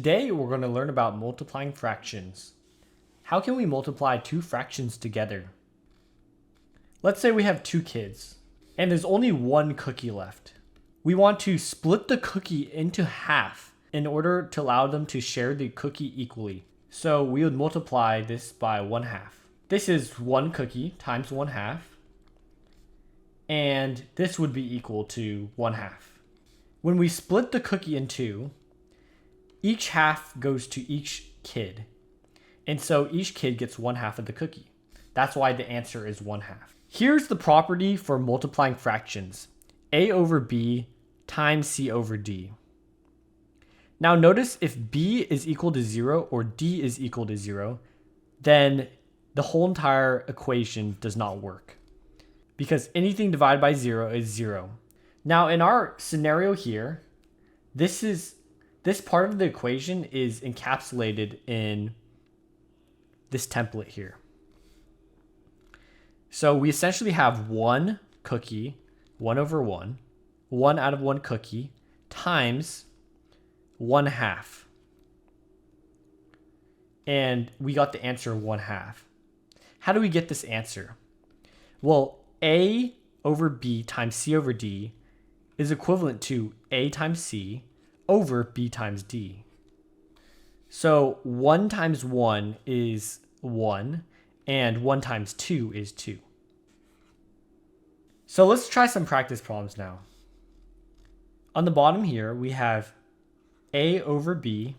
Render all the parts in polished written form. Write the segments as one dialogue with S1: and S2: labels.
S1: Today we're going to learn about multiplying fractions. How can we multiply two fractions together? Let's say we have two kids and there's only one cookie left. We want to split the cookie into half in order to allow them to share the cookie equally. So we would multiply this by 1/2. This is one cookie times 1/2. And this would be equal to 1/2. When we split the cookie in two, each half goes to each kid. And so each kid gets 1/2 of the cookie. That's why the answer is 1/2. Here's the property for multiplying fractions. A over B times C over D. Now notice if B is equal to 0 or D is equal to 0, then the whole entire equation does not work, because anything divided by 0 is 0. Now in our scenario here, this part of the equation is encapsulated in this template here. So we essentially have one cookie, 1 over 1, 1 out of 1 cookie, times 1/2. And we got the answer 1/2. How do we get this answer? Well, A over B times C over D is equivalent to A times C over B times D. So 1 times 1 is 1, and 1 times 2 is 2. So let's try some practice problems now. On the bottom here, we have A over B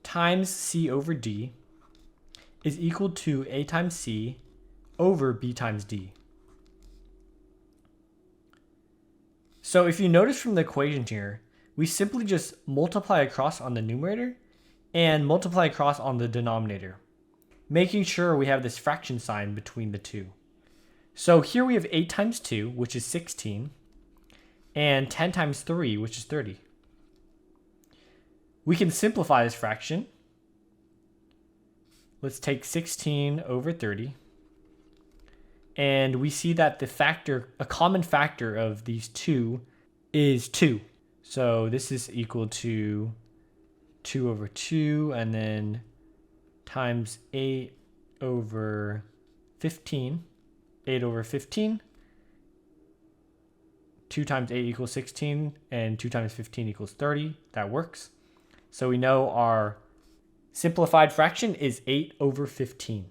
S1: times C over D is equal to A times C over B times D. So if you notice from the equation here, we simply just multiply across on the numerator and multiply across on the denominator, making sure we have this fraction sign between the two. So here we have 8 times 2, which is 16, and 10 times 3, which is 30. We can simplify this fraction. Let's take 16 over 30. And we see that a common factor of these two is 2. So this is equal to 2 over 2, and then times 8 over 15. 8 over 15. 2 times 8 equals 16, and 2 times 15 equals 30. That works. So we know our simplified fraction is 8 over 15.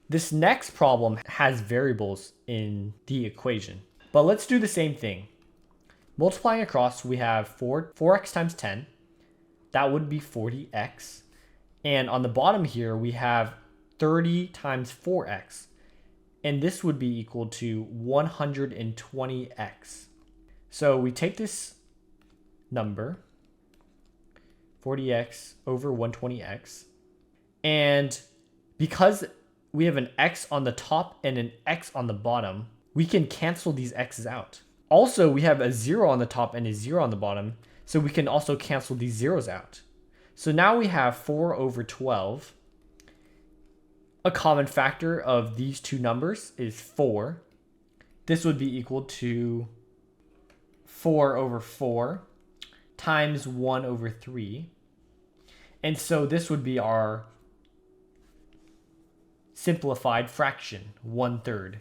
S1: This next problem has variables in the equation, but let's do the same thing. Multiplying across, we have 4x times 10. That would be 40x. And on the bottom here, we have 30 times 4x. And this would be equal to 120x. So we take this number, 40x over 120x. And because we have an x on the top and an x on the bottom, we can cancel these x's out. Also, we have a 0 on the top and a 0 on the bottom, so we can also cancel these zeros out. So now we have 4 over 12. A common factor of these two numbers is 4. This would be equal to 4 over 4 times 1 over 3. And so this would be our simplified fraction, 1/3.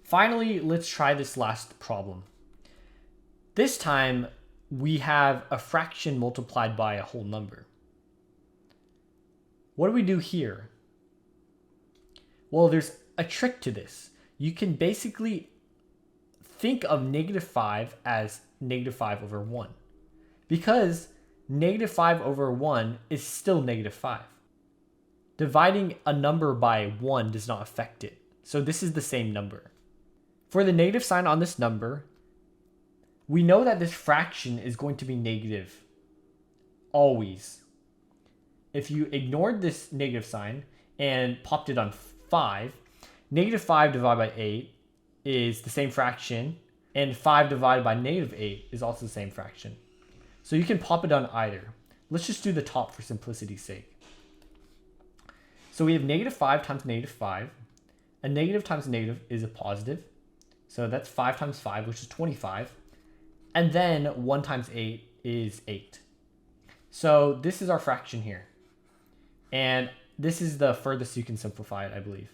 S1: Finally, let's try this last problem. This time, we have a fraction multiplied by a whole number. What do we do here? Well, there's a trick to this. You can basically think of -5 as -5 over 1, because -5 over 1 is still -5. Dividing a number by 1 does not affect it. So this is the same number. For the negative sign on this number, we know that this fraction is going to be negative always. If you ignored this negative sign and popped it on 5, -5 divided by 8 is the same fraction, and 5 divided by -8 is also the same fraction. So you can pop it on either. Let's just do the top for simplicity's sake. So we have -5 times -5. A negative times a negative is a positive. So that's 5 times 5, which is 25. And then 1 times 8 is 8. So this is our fraction here. And this is the furthest you can simplify it, I believe.